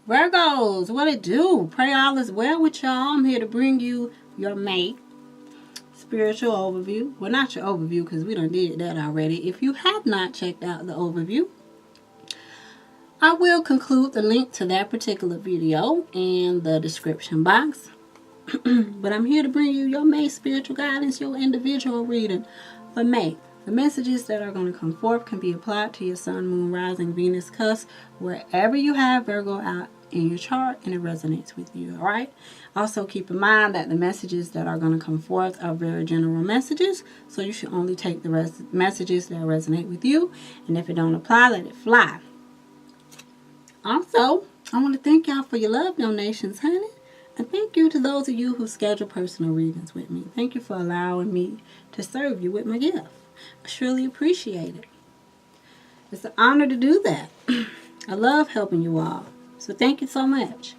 Virgos, what it do? Pray all is well with y'all. I'm here to bring you your May spiritual overview. Well, not your overview because we done did that already. If you have not checked out the overview, I will conclude the link to that particular video in the description box. But I'm here to bring you your May spiritual guidance, your individual reading for May. The messages that are going to come forth can be applied to your sun, moon, rising, Venus, cusp, wherever you have Virgo out in your chart and it resonates with you, all right? Also, keep in mind that the messages that are going to come forth are very general messages, so you should only take the messages that resonate with you, and if it don't apply, let it fly. Also, I want to thank y'all for your love donations, honey. And thank you to those of you who schedule personal readings with me. Thank you for allowing me to serve you with my gift. I surely appreciate it. It's an honor to do that. I love helping you all. So thank you so much.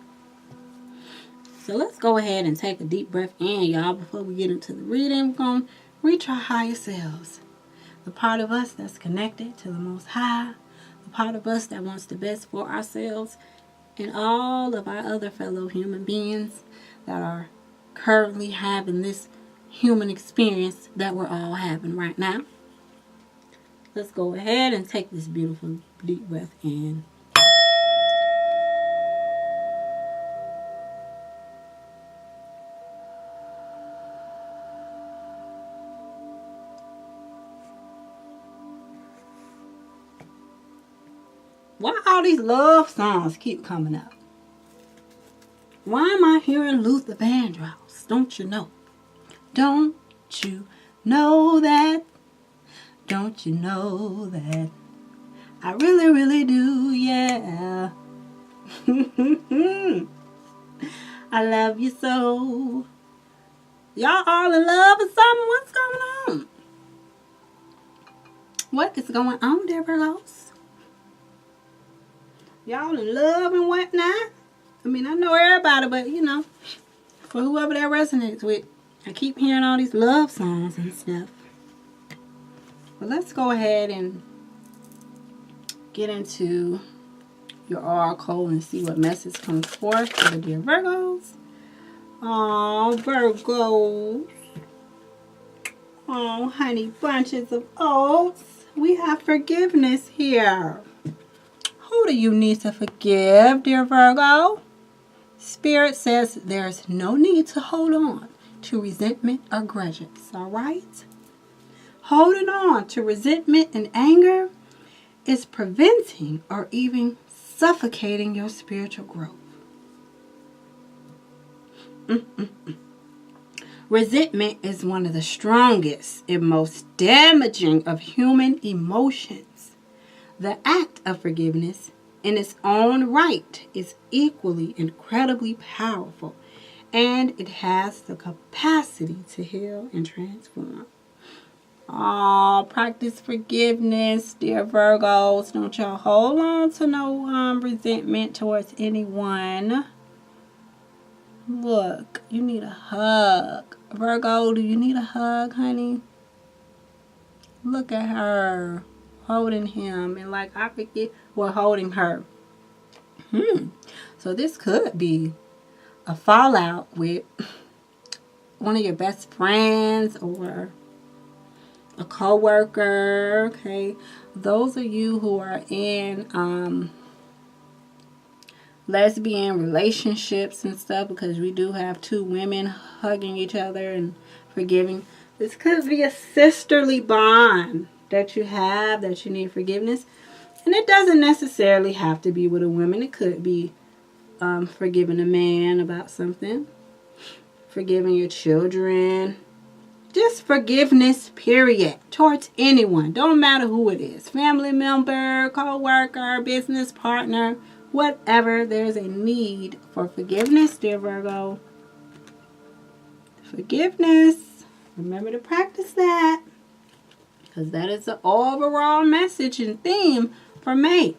So let's go ahead and take a deep breath in, y'all. Before we get into the reading, we're going to reach our higher selves. The part of us that's connected to the Most High. The part of us that wants the best for ourselves and all of our other fellow human beings that are currently having this human experience that we're all having right now. Let's go ahead and take this beautiful deep breath in. Why all these love songs keep coming up? Why am I hearing Luther Vandross? Don't you know? Don't you know that? Don't you know that? I really, really do, yeah. I love you so. Y'all all in love or something? What's going on? What is going on there, Virgos? Y'all in love and whatnot? I mean, I know everybody, but you know, for whoever that resonates with, I keep hearing all these love songs and stuff. But let's go ahead and get into your oracle and see what message comes forth for the dear Virgos. Oh, Virgos. Oh, honey bunches of oats. We have forgiveness here. Who do you need to forgive, dear Virgo? Spirit says there's no need to hold on to resentment or grudges, all right? Holding on to resentment and anger is preventing or even suffocating your spiritual growth. Resentment is one of the strongest and most damaging of human emotions. The act of forgiveness in its own right is equally incredibly powerful, and it has the capacity to heal and transform. Oh, practice forgiveness, dear Virgos. Don't y'all hold on to no resentment towards anyone. Look, you need a hug. Virgo, do you need a hug, honey? Look at her holding him, and like I forget, we're holding her. So this could be a fallout with one of your best friends or a co-worker. Okay, those of you who are in lesbian relationships and stuff, because we do have two women hugging each other and forgiving. This could be a sisterly bond that you have, that you need forgiveness. And it doesn't necessarily have to be with a woman. It could be forgiving a man about something, forgiving your children, just forgiveness, period, towards anyone. Don't matter who it is, family member, co-worker, business partner, whatever. There's a need for forgiveness, dear Virgo. Forgiveness. Remember to practice that, because that is the overall message and theme for May.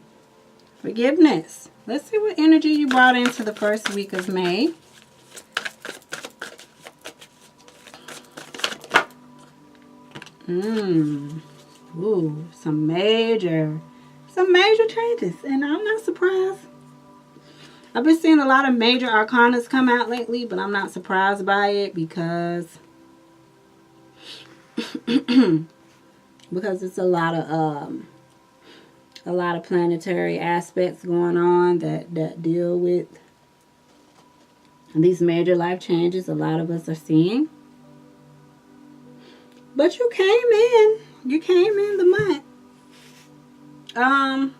Forgiveness. Let's see what energy you brought into the first week of May. Ooh, some major changes, and I'm not surprised. I've been seeing a lot of major arcanas come out lately, but I'm not surprised by it because because it's a lot of planetary aspects going on that deal with these major life changes a lot of us are seeing. But you came in the month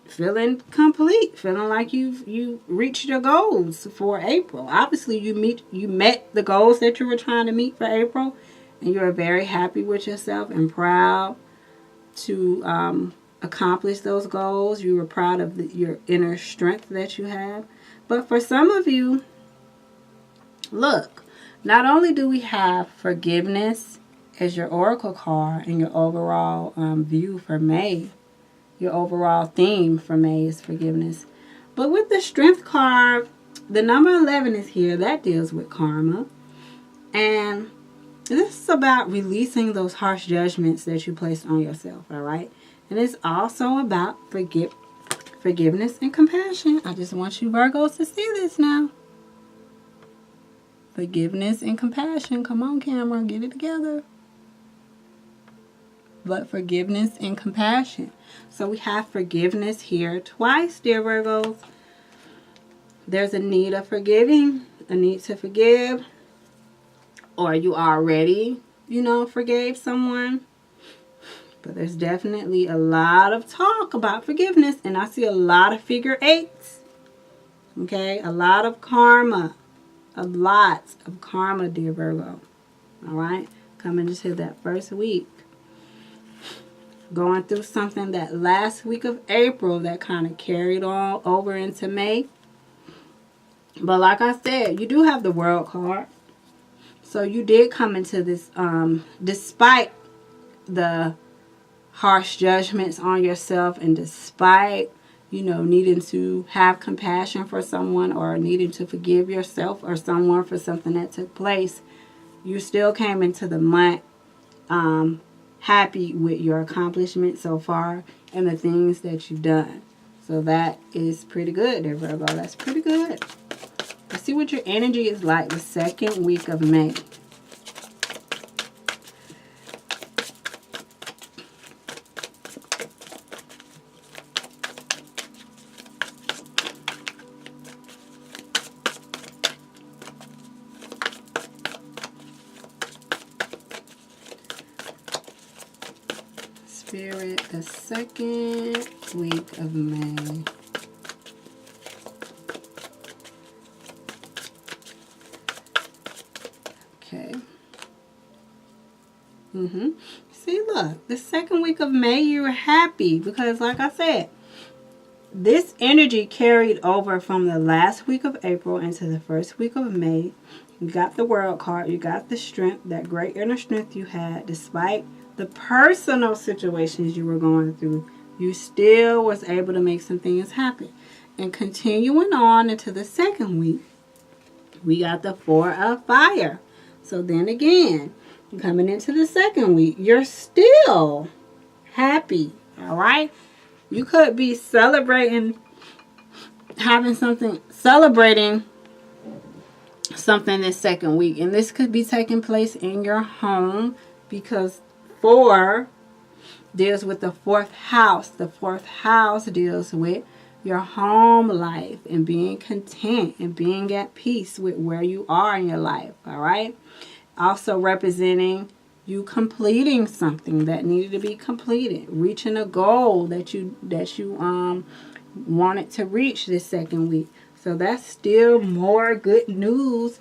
feeling complete, feeling like you reached your goals for April. Obviously you met the goals that you were trying to meet for April, and you're very happy with yourself and proud to accomplish those goals. You were proud of your inner strength that you have. But for some of you, look, not only do we have forgiveness as your oracle card and your overall view for May, your overall theme for May is forgiveness. But with the strength card, the number 11 is here. That deals with karma. And this is about releasing those harsh judgments that you placed on yourself, all right? And it's also about forgiveness and compassion. I just want you Virgos to see this now. Forgiveness and compassion. Come on, camera, get it together. But forgiveness and compassion. So we have forgiveness here twice, dear Virgos. There's a need of forgiving, a need to forgive, or you already, forgave someone. But there's definitely a lot of talk about forgiveness, and I see a lot of figure 8s. Okay, a lot of karma. A lot of karma, dear Virgo. All right, coming into that first week. Going through something that last week of April that kind of carried on over into May. But like I said, you do have the World card. So you did come into this, despite the harsh judgments on yourself and despite, needing to have compassion for someone or needing to forgive yourself or someone for something that took place, you still came into the month happy with your accomplishments so far and the things that you've done. So that is pretty good there, Virgo. That's pretty good. Let's see what your energy is like the second week of May. Spirit, the second week of May. Okay. See, look, the second week of May, you were happy because, like I said, this energy carried over from the last week of April into the first week of May. You got the World card. You got the strength, that great inner strength you had despite the personal situations you were going through. You still was able to make some things happen. And continuing on into the second week, we got the Four of Fire. So then again, coming into the second week, you're still happy, all right? You could be celebrating something this second week. And this could be taking place in your home because 4 deals with the 4th house. The 4th house deals with your home life and being content and being at peace with where you are in your life, all right? Also representing you completing something that needed to be completed, reaching a goal that you wanted to reach this second week. So that's still more good news.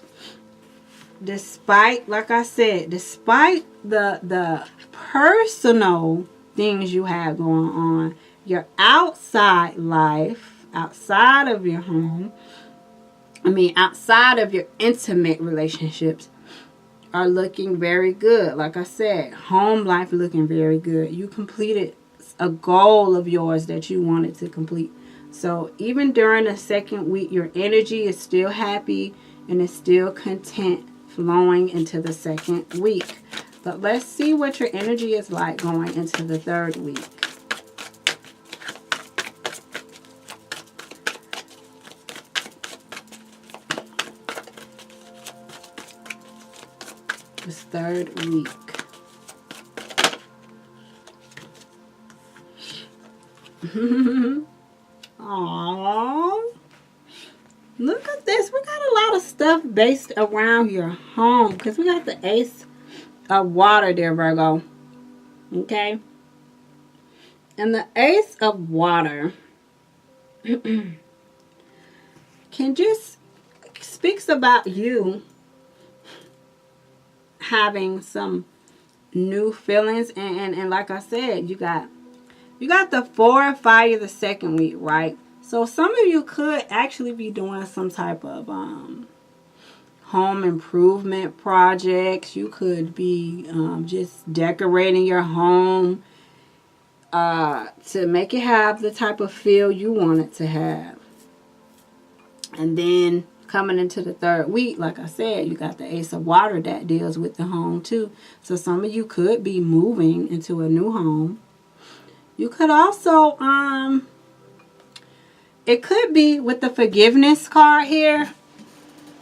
Despite, like I said, despite the personal things you have going on, your outside life, outside of your home, outside of your intimate relationships are looking very good. Like I said, home life looking very good. You completed a goal of yours that you wanted to complete. So even during the second week, your energy is still happy and is still content flowing into the second week. But let's see what your energy is like going into the third week. This third week. Aww. Look at this. We got a lot of stuff based around your home. Because we got the Ace of Water there, Virgo. Okay? And the Ace of Water can just speaks about you having some new feelings. And like I said, you got the 4 of Fire the second week, right? So some of you could actually be doing some type of home improvement projects. You could be just decorating your home to make it have the type of feel you want it to have. And then coming into the third week, like I said, you got the Ace of Water that deals with the home too. So some of you could be moving into a new home. You could also, it could be with the forgiveness card here.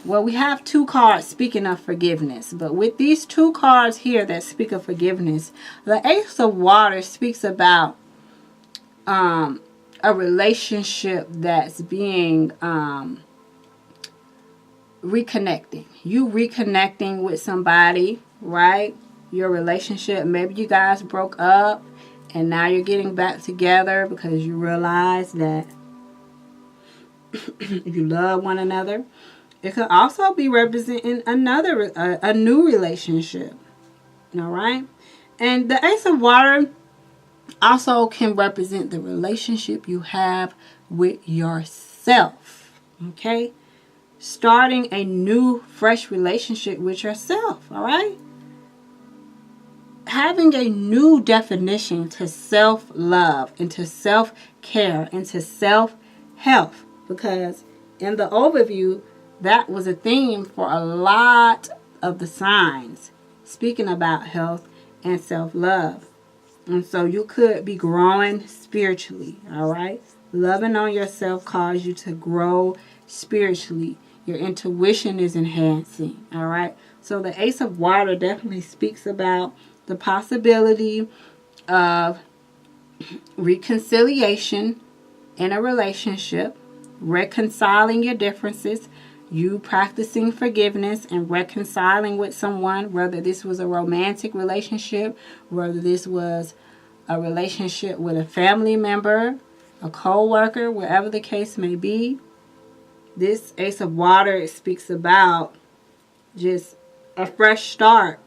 Well, we have 2 cards speaking of forgiveness. But with these 2 cards here that speak of forgiveness, the Ace of Water speaks about a relationship that's being reconnecting. You reconnecting with somebody, right? Your relationship, maybe you guys broke up and now you're getting back together because you realize that you love one another. It could also be representing a new relationship. All right? And the Ace of Water also can represent the relationship you have with yourself. Okay? Starting a new, fresh relationship with yourself. All right? Having a new definition to self-love and to self-care and to self-health. Because in the overview, that was a theme for a lot of the signs, speaking about health and self-love. And so you could be growing spiritually, all right? Loving on yourself causes you to grow spiritually. Your intuition is enhancing, all right? So the Ace of Water definitely speaks about the possibility of reconciliation in a relationship, reconciling your differences, you practicing forgiveness and reconciling with someone, whether this was a romantic relationship, whether this was a relationship with a family member, a co-worker, wherever the case may be. This Ace of Water speaks about just a fresh start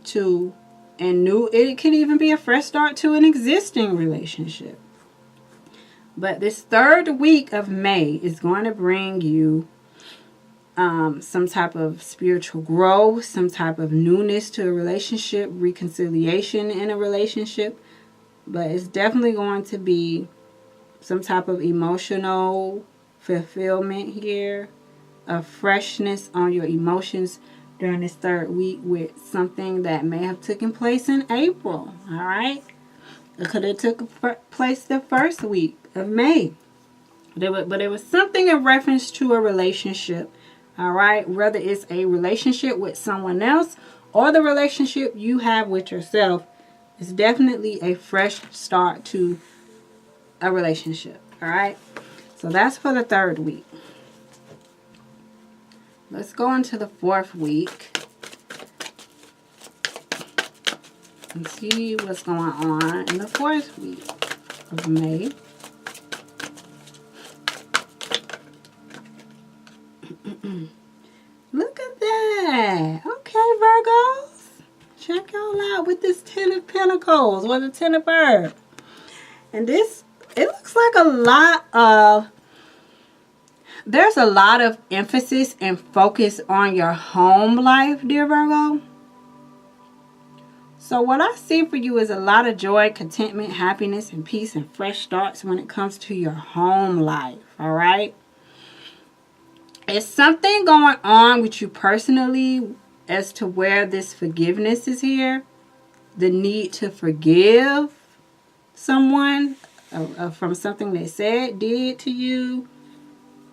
to a new, it could even be a fresh start to an existing relationship. But this third week of May is going to bring you some type of spiritual growth, some type of newness to a relationship, reconciliation in a relationship. But it's definitely going to be some type of emotional fulfillment here, a freshness on your emotions during this third week with something that may have taken place in April. All right, it could have took place the first week of May, but it was something in reference to a relationship. All right, whether it's a relationship with someone else or the relationship you have with yourself, it's definitely a fresh start to a relationship. All right, so that's for the third week. Let's go into the fourth week and see what's going on in the fourth week of May. Look at that. Okay, Virgos. Check y'all out with this 10 of Pentacles or the 10 of Earth. And this, it looks like there's a lot of emphasis and focus on your home life, dear Virgo. So what I see for you is a lot of joy, contentment, happiness, and peace and fresh starts when it comes to your home life, all right? It's something going on with you personally as to where this forgiveness is here. The need to forgive someone from something they said, did to you,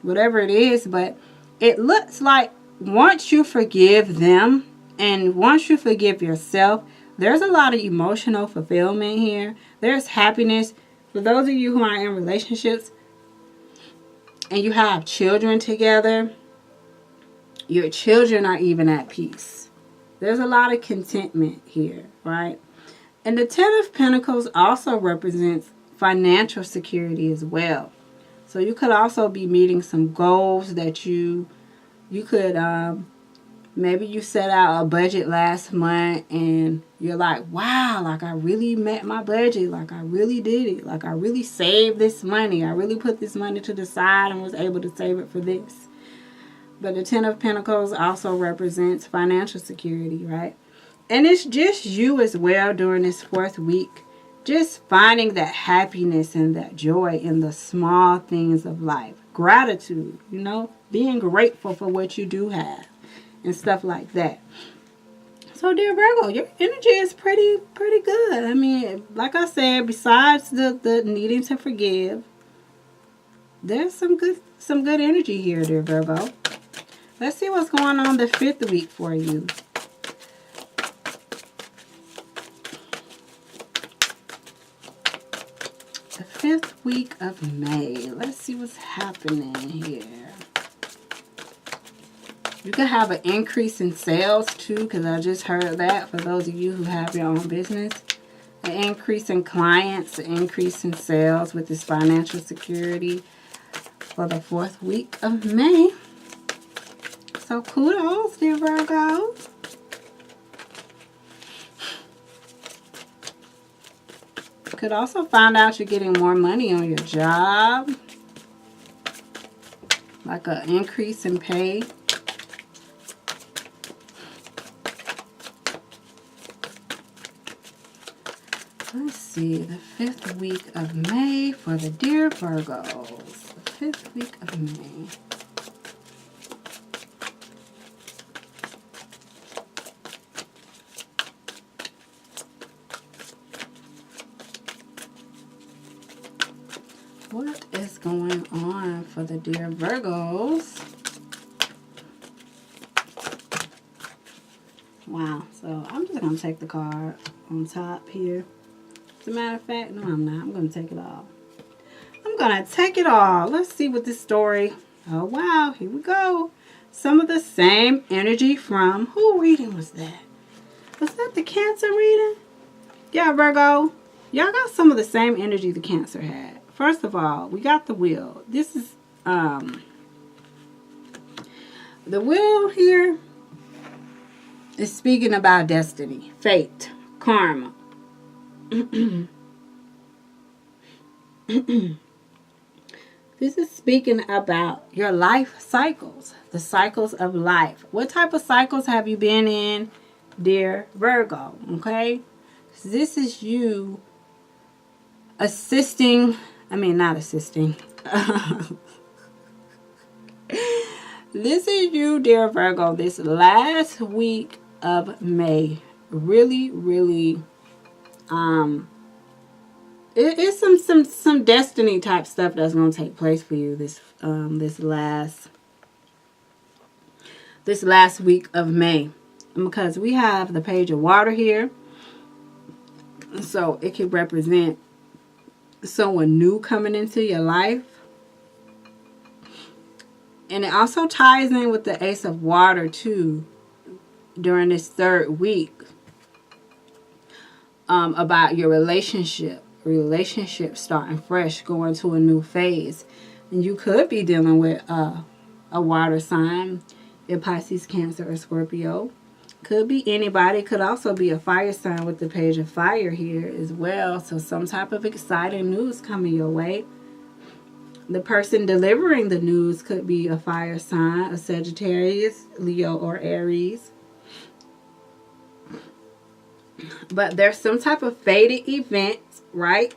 whatever it is. But it looks like once you forgive them, And once you forgive yourself, there's a lot of emotional fulfillment here. There's happiness. For those of you who are in relationships and you have children together, your children are even at peace. There's a lot of contentment here, right? And the Ten of Pentacles also represents financial security as well. So you could also be meeting some goals that you could, maybe you set out a budget last month and you're like, wow, like I really met my budget. Like I really did it. Like I really saved this money. I really put this money to the side and was able to save it for this. But the Ten of Pentacles also represents financial security, right? And it's just you as well during this 4th week. Just finding that happiness and that joy in the small things of life. Gratitude, you know, being grateful for what you do have and stuff like that. So, dear Virgo, your energy is pretty good. I mean, like I said, besides the needing to forgive, there's some good energy here, dear Virgo. Let's see what's going on the 5th week for you. The 5th week of May. Let's see what's happening here. You could have an increase in sales too, because I just heard that for those of you who have your own business. An increase in clients, an increase in sales with this financial security for the 4th week of May. So kudos, dear Virgo. You could also find out you're getting more money on your job. Like an increase in pay. Let's see, the 5th week of May for the dear Virgos. The 5th week of May. What is going on for the dear Virgos? Wow, so I'm just going to take the card on top here. As a matter of fact, no, I'm not. I'm going to take it all. I'm going to take it all. Let's see what this story... Oh, wow. Here we go. Some of the same energy from... Who reading was that? Was that the Cancer reading? Yeah, Virgo. Y'all got some of the same energy the Cancer had. First of all, we got the wheel. This is... the wheel here is speaking about destiny, fate, karma. This is speaking about your life cycles, the cycles of life. What type of cycles have you been in, dear Virgo? Okay, this is you assisting. I mean, not assisting. This is you, dear Virgo, this last week of May. Really. It's some destiny type stuff that's gonna take place for you this last week of May, because we have the Page of Water here, so it could represent someone new coming into your life, and it also ties in with the Ace of Water too during this 3rd week. About your relationship starting fresh, going to a new phase. And you could be dealing with a water sign, your Pisces, Cancer, or Scorpio. Could be anybody. Could also be a fire sign with the Page of Fire here as well. So some type of exciting news coming your way. The person delivering the news could be a fire sign, a Sagittarius, Leo, or Aries. But there's some type of fated event, right?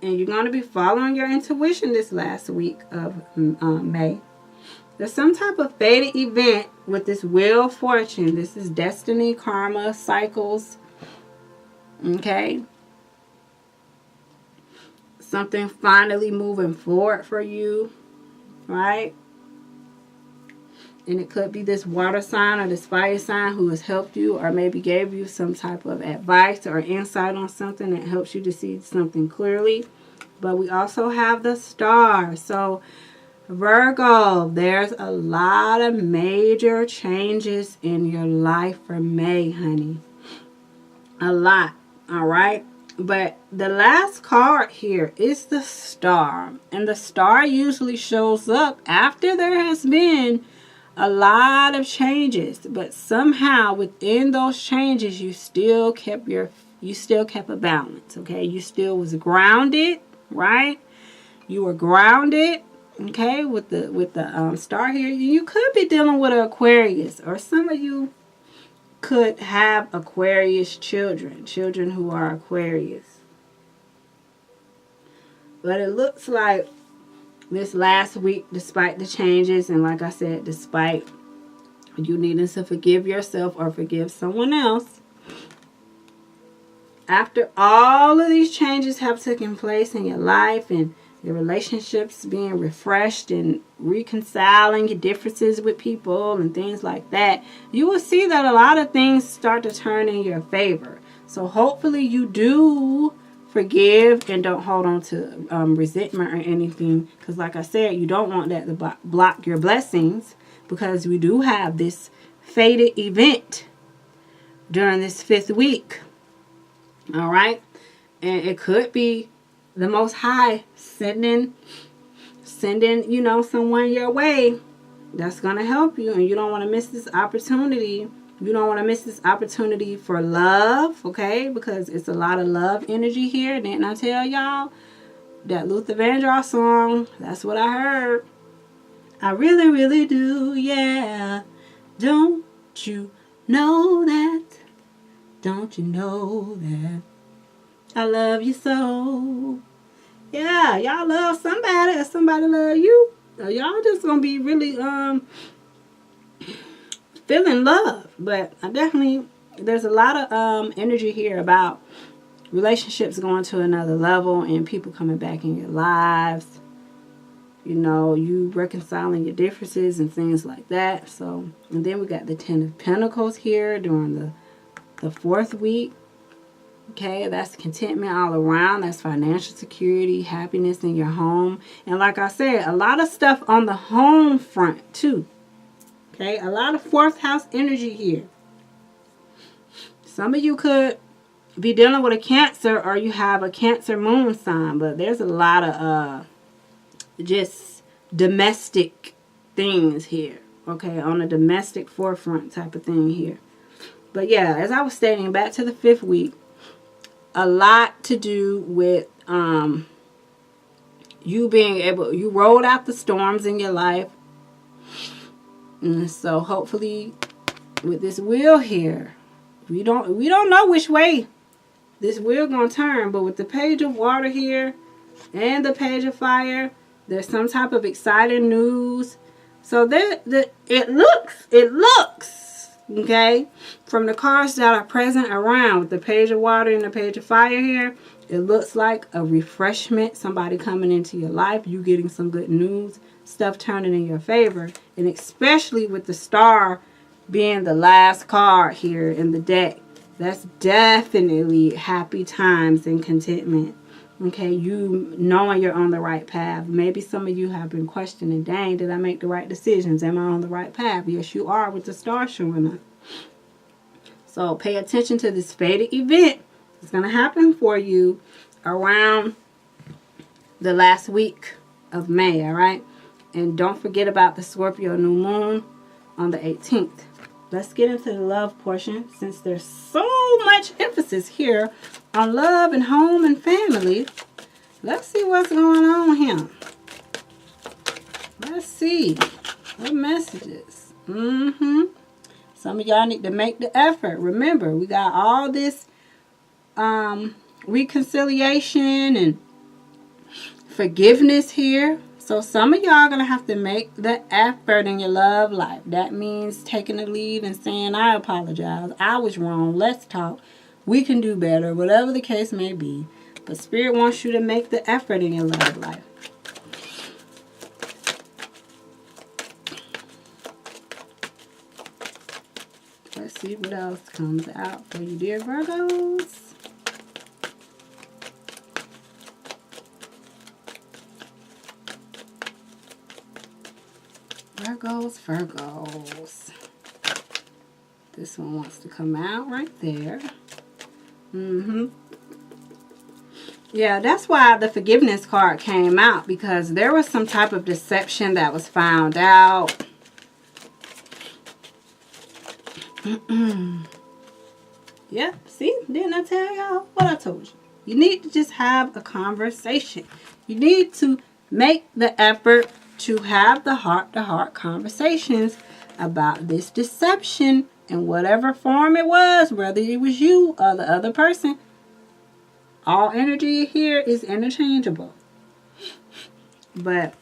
And you're going to be following your intuition this last week of May. There's some type of fated event with this Wheel of Fortune. This is destiny, karma, cycles. Okay? Something finally moving forward for you, right? And it could be this water sign or this fire sign who has helped you or maybe gave you some type of advice or insight on something that helps you to see something clearly. But we also have the star. So Virgo, there's a lot of major changes in your life for May, honey. A lot, all right? But the last card here is the star. And the star usually shows up after there has been a lot of changes. But somehow within those changes, you still kept a balance, okay? You still was grounded, right? You were grounded. Okay, with the star here, you could be dealing with an Aquarius, or some of you could have Aquarius children who are Aquarius. But it looks like this last week, despite the changes, and like I said, despite you needing to forgive yourself or forgive someone else, after all of these changes have taken place in your life and your relationships being refreshed and reconciling your differences with people and things like that, you will see that a lot of things start to turn in your favor. So hopefully you do forgive and don't hold on to resentment or anything. Because like I said, you don't want that to block your blessings, because we do have this fated event during this 5th week. All right. And it could be the Most High sending, someone your way that's going to help you. And you don't want to miss this opportunity. You don't want to miss this opportunity for love, okay? Because it's a lot of love energy here. Didn't I tell y'all? That Luther Vandross song, that's what I heard. I really, really do, yeah. Don't you know that? Don't you know that? I love you so. Yeah, y'all love somebody or somebody love you. Y'all just gonna be really feeling love. But I definitely, there's a lot of energy here about relationships going to another level and people coming back in your lives. You know, you reconciling your differences and things like that. So, and then we got the 10 of Pentacles here during the 4th week. Okay, that's contentment all around. That's financial security, happiness in your home. And like I said, a lot of stuff on the home front too. Okay, a lot of 4th house energy here. Some of you could be dealing with a Cancer, or you have a Cancer moon sign. But there's a lot of just domestic things here. Okay, on a domestic forefront type of thing here. But yeah, as I was stating, back to the 5th week. A lot to do with you rode out the storms in your life. And so hopefully with this wheel here, we don't know which way this wheel gonna turn, but with the Page of Water here and the Page of Fire, there's some type of exciting news. So it looks, okay, from the cards that are present around with the Page of Water and the Page of Fire here, it looks like a refreshment, somebody coming into your life, you getting some good news, stuff turning in your favor. And especially with the Star being the last card here in the deck, that's definitely happy times and contentment. Okay, you knowing you're on the right path. Maybe some of you have been questioning, dang, did I make the right decisions? Am I on the right path? Yes, you are, with the Star showing up. So pay attention to this fated event. It's going to happen for you around the last week of May, all right? And don't forget about the Scorpio new moon on the 18th. Let's get into the love portion, since there's so much emphasis here on love and home and family. Let's see what's going on here. Let's see. What messages? Some of y'all need to make the effort. Remember, we got all this reconciliation and forgiveness here. So some of y'all are going to have to make the effort in your love life. That means taking the lead and saying, I apologize. I was wrong. Let's talk. We can do better. Whatever the case may be. But Spirit wants you to make the effort in your love life. see what else comes out for you, dear Virgos. Virgos. This one wants to come out right there. Yeah, that's why the forgiveness card came out, because there was some type of deception that was found out. Yeah, see? Didn't I tell y'all what I told you? You need to just have a conversation. You need to make the effort to have the heart-to-heart conversations about this deception in whatever form it was, whether it was you or the other person. All energy here is interchangeable. But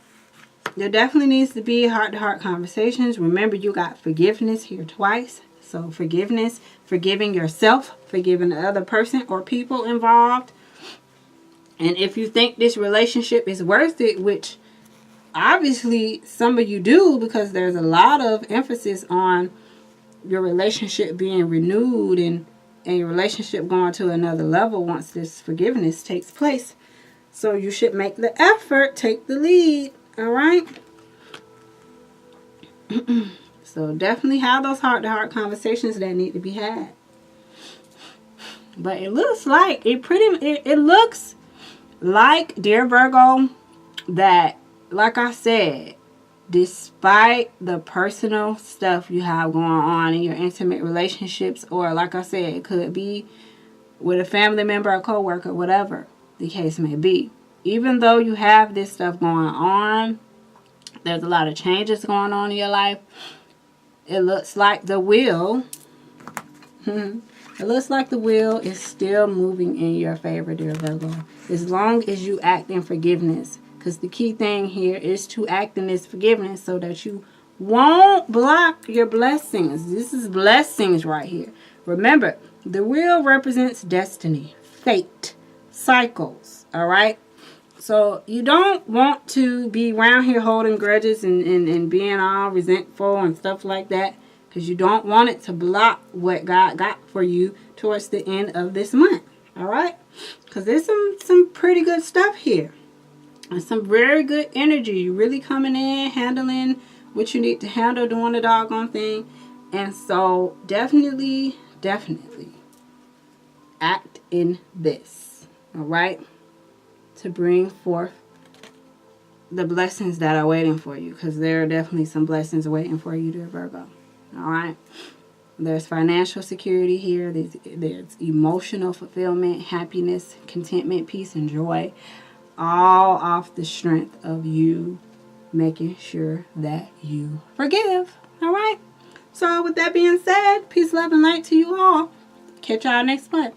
there definitely needs to be heart-to-heart conversations. Remember, you got forgiveness here twice. So forgiveness, forgiving yourself, forgiving the other person or people involved. And if you think this relationship is worth it, which obviously some of you do, because there's a lot of emphasis on your relationship being renewed and your relationship going to another level once this forgiveness takes place. So you should make the effort, take the lead, all right? So definitely have those heart-to-heart conversations that need to be had. But it looks like, it looks like, dear Virgo, that, like I said, despite the personal stuff you have going on in your intimate relationships, or like I said, it could be with a family member, a co-worker, whatever the case may be. Even though you have this stuff going on, there's a lot of changes going on in your life. It looks like the wheel, it looks like the wheel is still moving in your favor, dear Virgo. As long as you act in forgiveness. Because the key thing here is to act in this forgiveness so that you won't block your blessings. This is blessings right here. Remember, the wheel represents destiny, fate, cycles, all right? So you don't want to be around here holding grudges and being all resentful and stuff like that, because you don't want it to block what God got for you towards the end of this month, all right? Because there's some pretty good stuff here. And some very good energy. You're really coming in, handling what you need to handle, doing the doggone thing. And so definitely act in this, all right? To bring forth the blessings that are waiting for you, because there are definitely some blessings waiting for you, dear Virgo, all right? There's financial security here. There's emotional fulfillment, happiness, contentment, peace, and joy. All off the strength of you making sure that you forgive. All right? So with that being said, peace, love, and light to you all. Catch y'all next month.